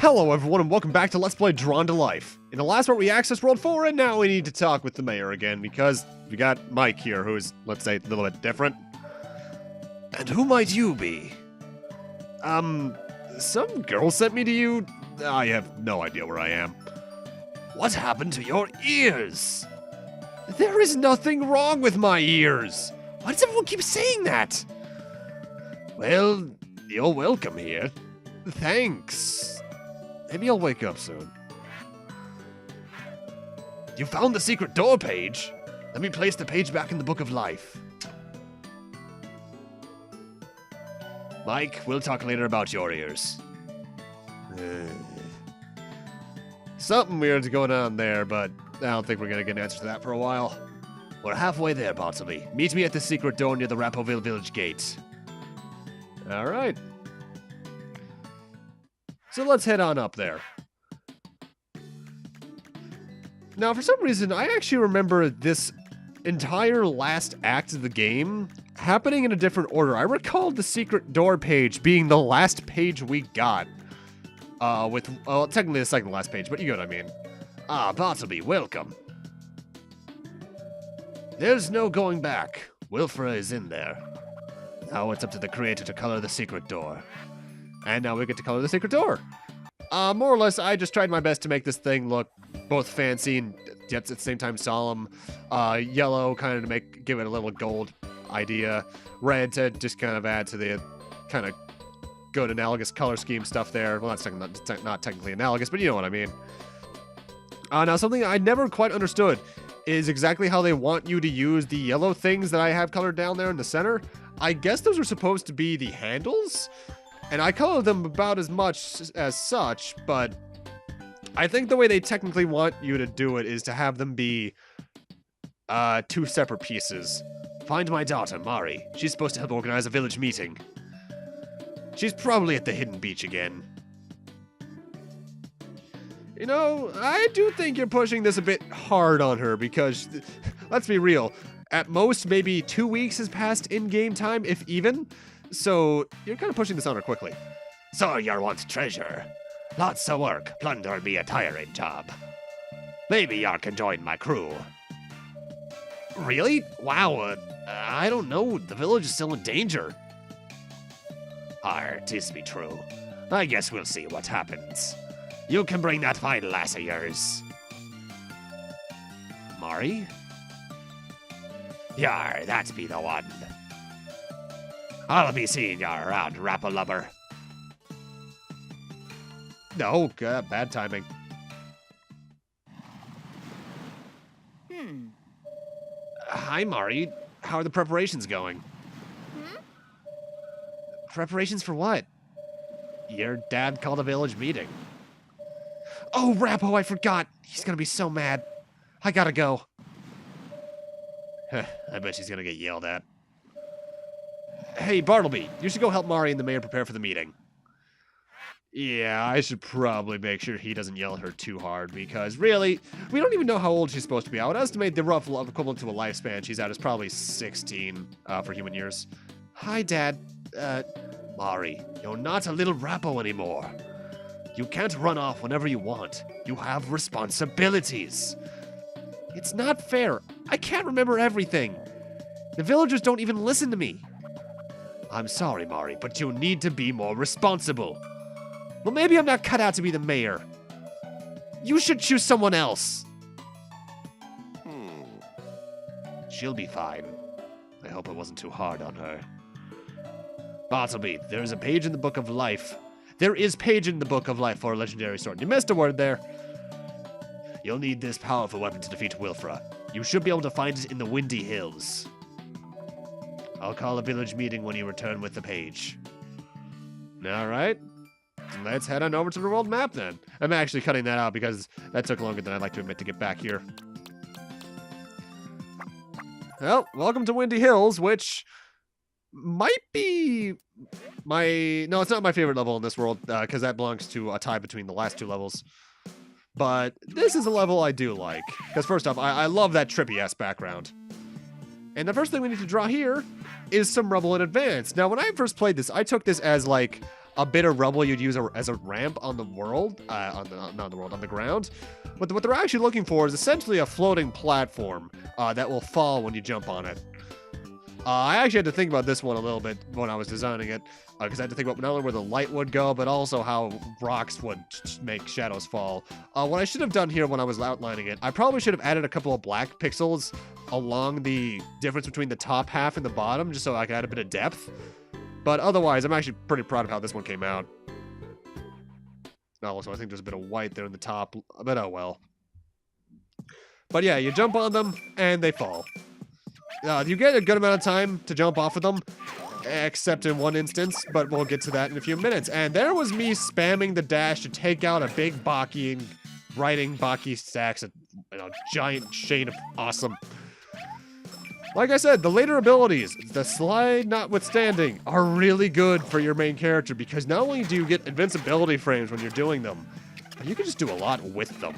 Hello everyone and welcome back to Let's Play Drawn to Life. In the last part we accessed World 4 and now we need to talk with the mayor again because we got Mike here who's, let's say, a little bit different. And who might you be? Some girl sent me to you? I have no idea where I am. What happened to your ears? There is nothing wrong with my ears. Why does everyone keep saying that? Well, you're welcome here. Thanks. Maybe I'll wake up soon. You found the secret door page? Let me place the page back in the Book of Life. Mike, we'll talk later about your ears. Something weird's going on there, but I don't think we're going to get an answer to that for a while. We're halfway there, Bartleby. Meet me at the secret door near the Rapo-Ville village gate. All right. So let's head on up there. Now, for some reason, I actually remember this entire last act of the game happening in a different order. I recalled the secret door page being the last page we got. Well, technically the second to last page, but you get what I mean. Ah, Bartleby, welcome. There's no going back. Wilfra is in there. Now it's up to the creator to color the secret door. And now we get to color the secret door. More or less, I just tried my best to make this thing look both fancy and yet at the same time solemn. Yellow, kind of to give it a little gold idea. Red to just kind of add to the kind of good analogous color scheme stuff there. Well, that's not technically analogous, but you know what I mean. Now, something I never quite understood is exactly how they want you to use the yellow things that I have colored down there in the center. I guess those are supposed to be the handles? And I color them about as much as such, but I think the way they technically want you to do it is to have them be two separate pieces. Find my daughter, Mari. She's supposed to help organize a village meeting. She's probably at the hidden beach again. You know, I do think you're pushing this a bit hard on her because, let's be real, at most maybe 2 weeks has passed in-game time, if even. So, you're kind of pushing this on her quickly. So you want treasure. Lots of work. Plunder be a tiring job. Maybe you can join my crew. Really? Wow, I don't know. The village is still in danger. Tis be true. I guess we'll see what happens. You can bring that fine lass of yours. Mari? Yar, that be the one. I'll be seeing you around, Rapo-Lubber. No, bad timing. Hi, Mari. How are the preparations going? Preparations for what? Your dad called a village meeting. Oh, Rapo, I forgot. He's gonna be so mad. I gotta go. I bet she's gonna get yelled at. Hey, Bartleby, you should go help Mari and the mayor prepare for the meeting. Yeah, I should probably make sure he doesn't yell at her too hard, because really, we don't even know how old she's supposed to be. I would estimate the rough equivalent to a lifespan she's at is probably 16 for human years. Hi, Dad. Mari, you're not a little Rapo anymore. You can't run off whenever you want. You have responsibilities. It's not fair. I can't remember everything. The villagers don't even listen to me. I'm sorry, Mari, but you need to be more responsible. Well, maybe I'm not cut out to be the mayor. You should choose someone else. She'll be fine. I hope it wasn't too hard on her. Bartleby, there's a page in the Book of Life. There is page in the Book of Life for a legendary sword. You missed a word there. You'll need this powerful weapon to defeat Wilfra. You should be able to find it in the Windy Hills. I'll call a village meeting when you return with the page. All right. Let's head on over to the world map then. I'm actually cutting that out because that took longer than I'd like to admit to get back here. Well, welcome to Windy Hills, which might be no, it's not my favorite level in this world because that belongs to a tie between the last two levels. But this is a level I do like because first off, I love that trippy-ass background. And the first thing we need to draw here is some rubble in advance. Now, when I first played this, I took this as like a bit of rubble you'd use as a ramp on the world, on the ground. But what they're actually looking for is essentially a floating platform that will fall when you jump on it. I actually had to think about this one a little bit when I was designing it, because I had to think about not only where the light would go, but also how rocks would make shadows fall. What I should have done here when I was outlining it, I probably should have added a couple of black pixels along the difference between the top half and the bottom, just so I could add a bit of depth. But otherwise, I'm actually pretty proud of how this one came out. Also, I think there's a bit of white there in the top, but oh well. But yeah, you jump on them, and they fall. You get a good amount of time to jump off of them, except in one instance, but we'll get to that in a few minutes. And there was me spamming the dash to take out a big Baki and writing Baki stacks, a giant chain of awesome. Like I said, the later abilities, the slide notwithstanding, are really good for your main character because not only do you get invincibility frames when you're doing them, but you can just do a lot with them.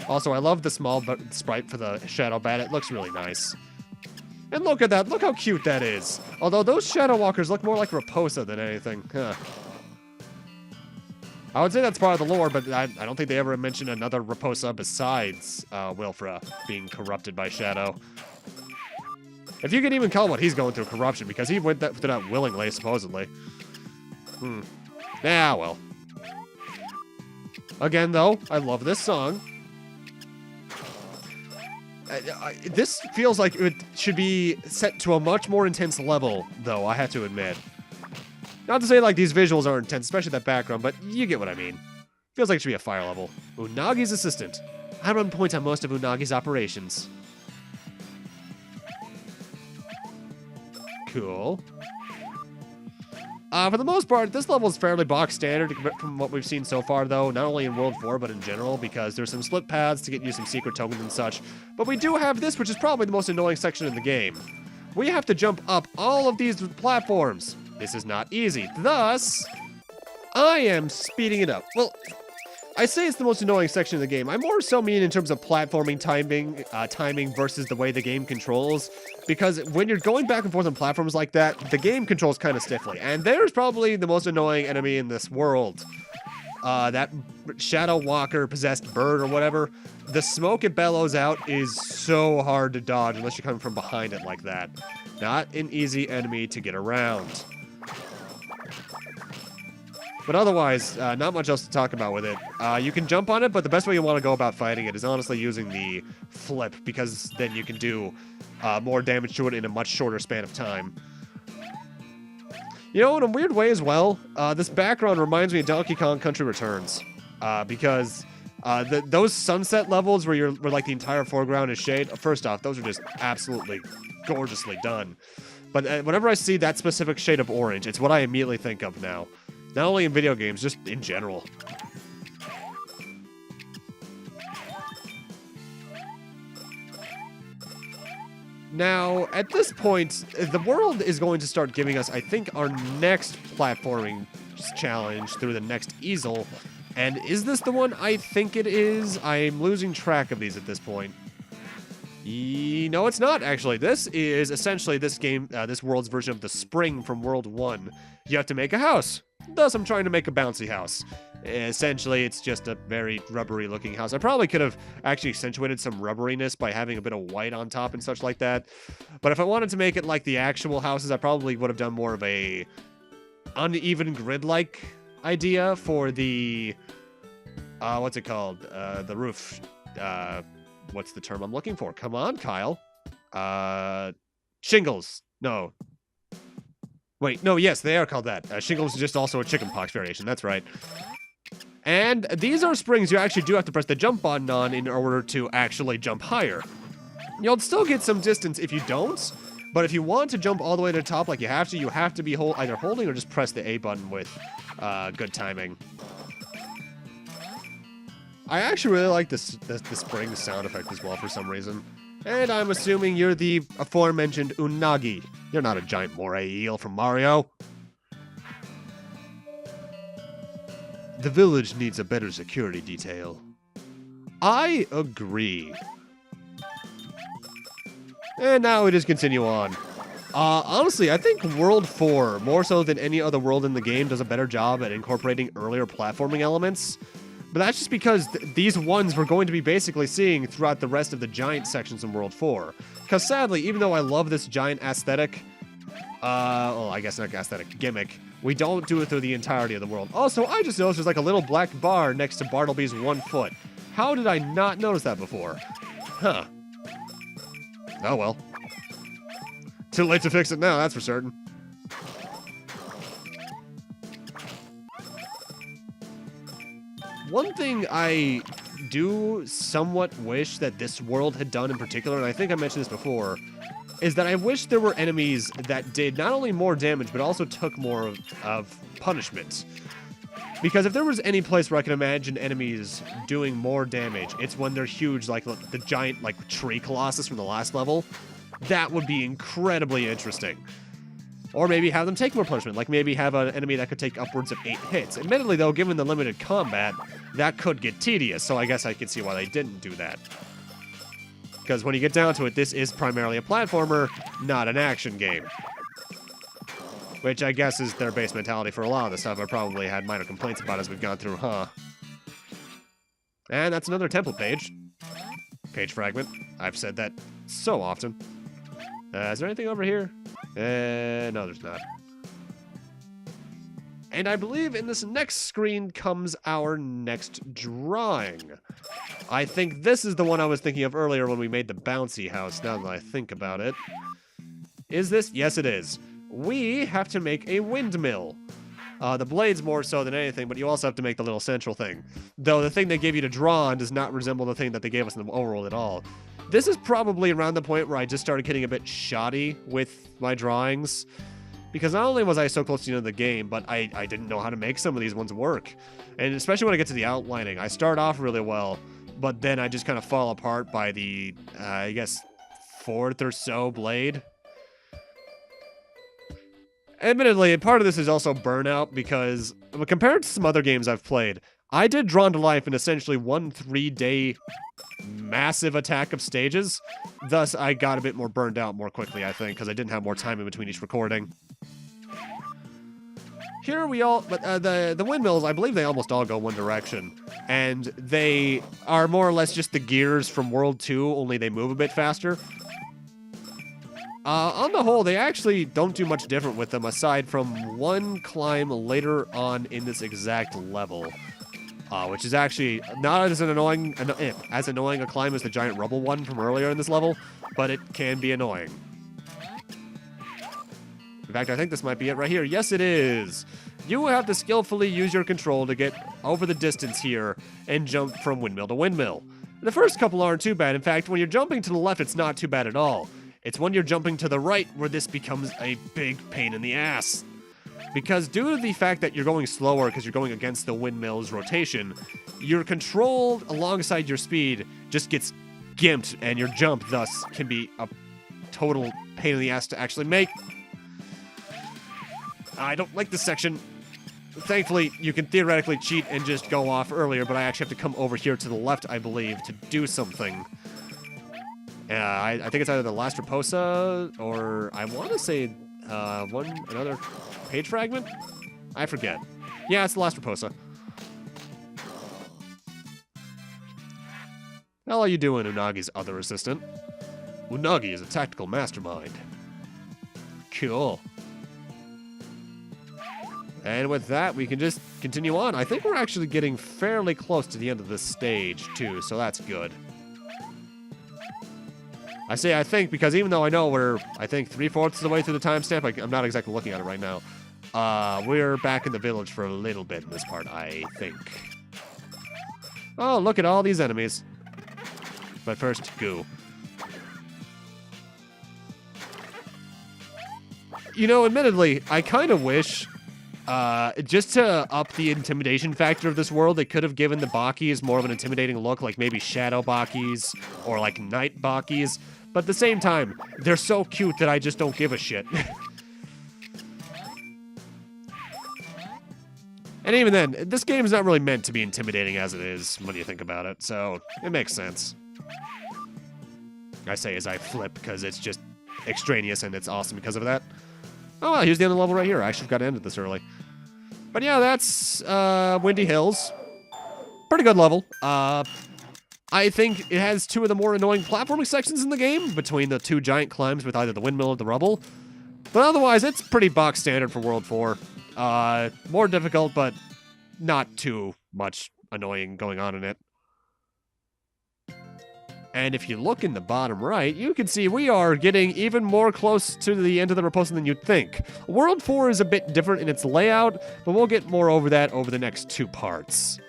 Also, I love the small sprite for the Shadow Bat. It looks really nice. And look at that. Look how cute that is. Although those Shadow Walkers look more like Raposa than anything. Huh. I would say that's part of the lore, but I don't think they ever mentioned another Raposa besides Wilfra being corrupted by Shadow. If you can even call what he's going through corruption, because he went through that willingly, supposedly. Yeah, well. Again, though, I love this song. This feels like it should be set to a much more intense level, though, I have to admit. Not to say, like, these visuals are intense, especially that background, but you get what I mean. Feels like it should be a fire level. Unagi's assistant. I run point on most of Unagi's operations. Cool. For the most part, this level is fairly box standard from what we've seen so far, though, not only in World 4, but in general, because there's some split paths to get you some secret tokens and such. But we do have this, which is probably the most annoying section in the game. We have to jump up all of these platforms. This is not easy. Thus, I am speeding it up. Well, I say it's the most annoying section of the game. I more so mean in terms of platforming timing versus the way the game controls. Because when you're going back and forth on platforms like that, the game controls kind of stiffly. And there's probably the most annoying enemy in this world. That Shadow Walker possessed bird or whatever. The smoke it bellows out is so hard to dodge unless you're coming from behind it like that. Not an easy enemy to get around. But otherwise, not much else to talk about with it. You can jump on it, but the best way you want to go about fighting it is honestly using the flip, because then you can do more damage to it in a much shorter span of time. You know, in a weird way as well, this background reminds me of Donkey Kong Country Returns. Because those sunset levels where like the entire foreground is shade, first off, those are just absolutely gorgeously done. But whenever I see that specific shade of orange, it's what I immediately think of now. Not only in video games, just in general. Now, at this point, the world is going to start giving us, I think, our next platforming challenge through the next easel. And is this the one I think it is? I'm losing track of these at this point. No, it's not, actually. This is essentially this world's version of the spring from World 1. You have to make a house. Thus, I'm trying to make a bouncy house. Essentially, it's just a very rubbery-looking house. I probably could have actually accentuated some rubberiness by having a bit of white on top and such like that. But if I wanted to make it like the actual houses, I probably would have done more of a uneven grid-like idea for the... what's it called? The roof. What's the term I'm looking for? Come on, Kyle. Shingles. No. Wait, no, yes, they are called that. Shingles is just also a chickenpox variation, that's right. And these are springs you actually do have to press the jump button on in order to actually jump higher. You'll still get some distance if you don't, but if you want to jump all the way to the top like you have to be either holding or just press the A button with good timing. I actually really like the spring sound effect as well for some reason. And I'm assuming you're the aforementioned Unagi. You're not a giant moray eel from Mario. The village needs a better security detail. I agree. And now we just continue on. Honestly, I think World 4, more so than any other world in the game, does a better job at incorporating earlier platforming elements. But that's just because these ones we're going to be basically seeing throughout the rest of the giant sections in World 4. Because sadly, even though I love this giant aesthetic, well, I guess not aesthetic, gimmick, we don't do it through the entirety of the world. Also, I just noticed there's like a little black bar next to Bartleby's 1 foot. How did I not notice that before? Huh. Oh well. Too late to fix it now, that's for certain. One thing I do somewhat wish that this world had done in particular, and I think I mentioned this before, is that I wish there were enemies that did not only more damage, but also took more of punishment. Because if there was any place where I can imagine enemies doing more damage, it's when they're huge, like the giant tree colossus from the last level. That would be incredibly interesting. Or maybe have them take more punishment, like maybe have an enemy that could take upwards of 8 hits. Admittedly, though, given the limited combat, that could get tedious, so I guess I can see why they didn't do that. Because when you get down to it, this is primarily a platformer, not an action game. Which I guess is their base mentality for a lot of the stuff I've probably had minor complaints about as we've gone through, huh? And that's another temple page. Page fragment. I've said that so often. Is there anything over here? No, there's not. And I believe in this next screen comes our next drawing. I think this is the one I was thinking of earlier when we made the bouncy house, now that I think about it. Is this? Yes, it is. We have to make a windmill. The blade's more so than anything, but you also have to make the little central thing. Though the thing they gave you to draw on does not resemble the thing that they gave us in the overworld at all. This is probably around the point where I just started getting a bit shoddy with my drawings. Because not only was I so close to the end of the game, but I didn't know how to make some of these ones work. And especially when I get to the outlining, I start off really well, but then I just kind of fall apart by the, I guess, 4th or so blade. Admittedly, part of this is also burnout, because compared to some other games I've played, I did Drawn to Life in essentially 1 3-day massive attack of stages. Thus, I got a bit more burned out more quickly, I think, because I didn't have more time in between each recording. Here we all, but the windmills, I believe they almost all go one direction. And they are more or less just the gears from World 2, only they move a bit faster. On the whole, they actually don't do much different with them, aside from one climb later on in this exact level. Which is actually not as annoying a climb as the giant rubble one from earlier in this level, but it can be annoying. In fact, I think this might be it right here. Yes, it is! You have to skillfully use your control to get over the distance here and jump from windmill to windmill. The first couple aren't too bad. In fact, when you're jumping to the left, it's not too bad at all. It's when you're jumping to the right where this becomes a big pain in the ass. Because due to the fact that you're going slower because you're going against the windmill's rotation, your control alongside your speed just gets gimped, and your jump thus can be a total pain in the ass to actually make. I don't like this section. Thankfully, you can theoretically cheat and just go off earlier, but I actually have to come over here to the left, I believe, to do something. I think it's either the last Raposa, or I want to say another page fragment? I forget. Yeah, it's the last Raposa. How are you doing, Unagi's other assistant? Unagi is a tactical mastermind. Cool. And with that, we can just continue on. I think we're actually getting fairly close to the end of this stage, too, so that's good. I say I think because even though I know we're, I think, 3/4 of the way through the timestamp, I'm not exactly looking at it right now. We're back in the village for a little bit in this part, I think. Oh, look at all these enemies. But first, goo. You know, admittedly, I kind of wish, just to up the intimidation factor of this world, they could have given the Bakis more of an intimidating look, like maybe Shadow Bakis or like Night Bakis. But at the same time, they're so cute that I just don't give a shit. And even then, this game is not really meant to be intimidating as it is when you think about it, so it makes sense. I say as I flip, because it's just extraneous, and it's awesome because of that. Oh, well, here's the end of the level right here. I should have got to end it this early. But yeah, that's Windy Hills. Pretty good level. I think it has two of the more annoying platforming sections in the game, between the two giant climbs with either the windmill or the rubble. But otherwise, it's pretty box standard for World 4. More difficult, but not too much annoying going on in it. And if you look in the bottom right, you can see we are getting even more close to the end of the Rapo-Coins than you'd think. World 4 is a bit different in its layout, but we'll get more over that over the next two parts.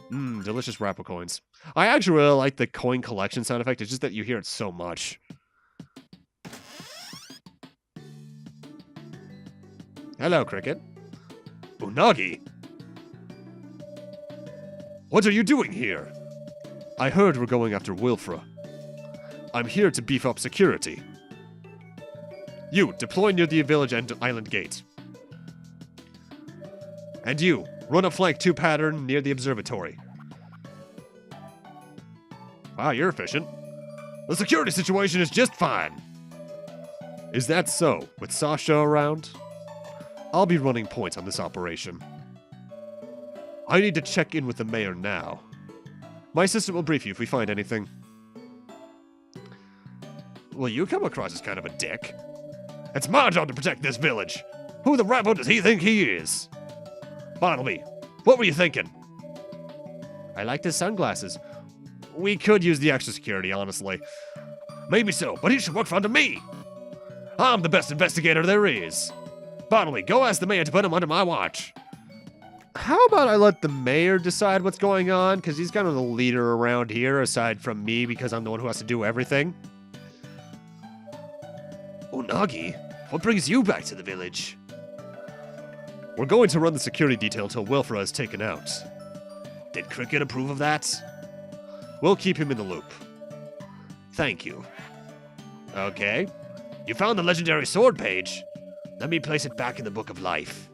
Delicious Rapo-Coins. I actually really like the coin collection sound effect. It's just that you hear it so much. Hello, Cricket. Unagi? What are you doing here? I heard we're going after Wilfra. I'm here to beef up security. You, deploy near the village and island gate. And you, run a flank 2 pattern near the observatory. Wow, you're efficient. The security situation is just fine. Is that so, with Sasha around? I'll be running point on this operation. I need to check in with the mayor now. My assistant will brief you if we find anything. Well, you come across as kind of a dick. It's my job to protect this village. Who the Rapo does he think he is? Bartleby, what were you thinking? I liked his sunglasses. We could use the extra security, honestly. Maybe so, but he should work for under me. I'm the best investigator there is. Bartleby, go ask the mayor to put him under my watch. How about I let the mayor decide what's going on? Because he's kind of the leader around here, aside from me, because I'm the one who has to do everything. Unagi, what brings you back to the village? We're going to run the security detail until Wilfra is taken out. Did Cricket approve of that? We'll keep him in the loop. Thank you. Okay. You found the legendary sword page. Let me place it back in the Book of Life.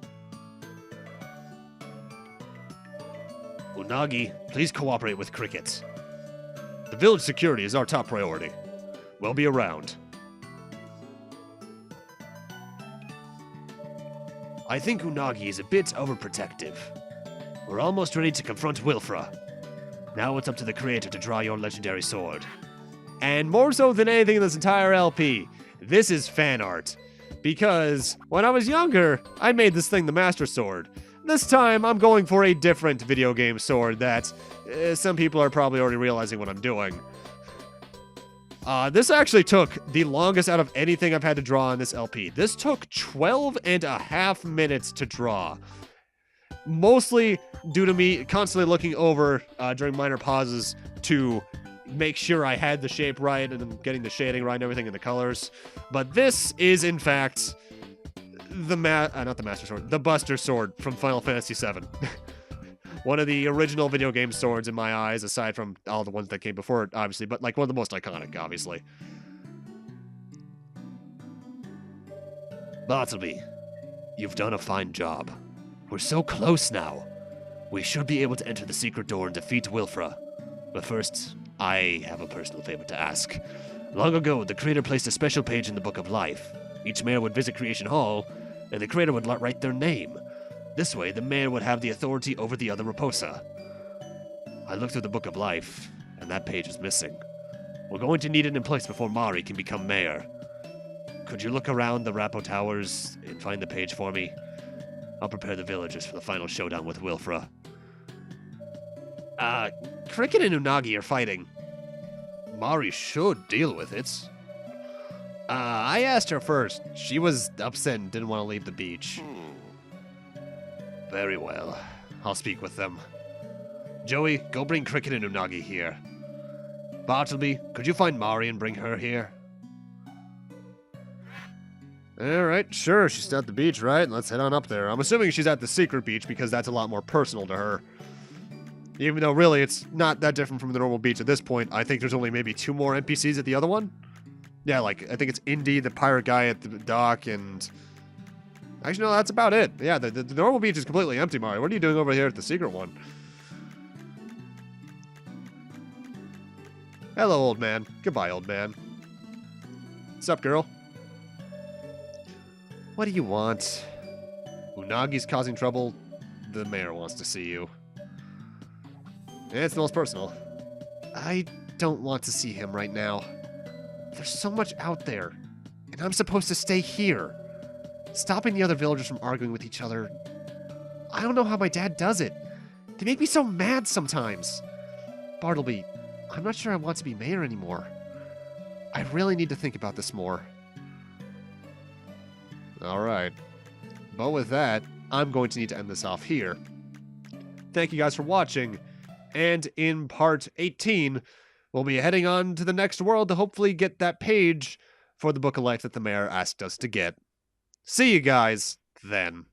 Unagi, please cooperate with Cricket. The village security is our top priority. We'll be around. I think Unagi is a bit overprotective. We're almost ready to confront Wilfra. Now it's up to the creator to draw your legendary sword. And more so than anything in this entire LP, this is fan art. Because when I was younger, I made this thing the Master Sword. This time, I'm going for a different video game sword that some people are probably already realizing what I'm doing. This actually took the longest out of anything I've had to draw on this LP. This took 12.5 minutes to draw. Mostly due to me constantly looking over during minor pauses to make sure I had the shape right and then getting the shading right and everything in the colors. But this is, in fact, not the Master Sword, the Buster Sword from Final Fantasy VII. One of the original video game swords in my eyes, aside from all the ones that came before it, obviously, but like one of the most iconic, obviously. Bartleby, you've done a fine job. We're so close now. We should be able to enter the secret door and defeat Wilfra. But first, I have a personal favor to ask. Long ago, the creator placed a special page in the Book of Life. Each mayor would visit Creation Hall, and the creator would write their name. This way, the mayor would have the authority over the other Raposa. I looked through the Book of Life, and that page is missing. We're going to need it in place before Mari can become mayor. Could you look around the Rapo Towers and find the page for me? I'll prepare the villagers for the final showdown with Wilfra. Cricket and Unagi are fighting. Mari should deal with it. I asked her first. She was upset and didn't want to leave the beach. Very well. I'll speak with them. Joey, go bring Cricket and Unagi here. Bartleby, could you find Mari and bring her here? Alright, sure, she's at the beach, right? Let's head on up there. I'm assuming she's at the secret beach because that's a lot more personal to her. Even though, really, it's not that different from the normal beach at this point. I think there's only maybe 2 more NPCs at the other one. Yeah, like, I think it's Indy, the pirate guy at the dock, and... Actually, no, that's about it. Yeah, the normal beach is completely empty, Mario. What are you doing over here at the secret one? Hello, old man. Goodbye, old man. Sup, girl? What do you want? Unagi's causing trouble. The mayor wants to see you. It's the most personal. I don't want to see him right now. There's so much out there, and I'm supposed to stay here. Stopping the other villagers from arguing with each other. I don't know how my dad does it. They make me so mad sometimes. Bartleby, I'm not sure I want to be mayor anymore. I really need to think about this more. Alright. But with that, I'm going to need to end this off here. Thank you guys for watching. And in part 18, we'll be heading on to the next world to hopefully get that page for the Book of Life that the mayor asked us to get. See you guys then.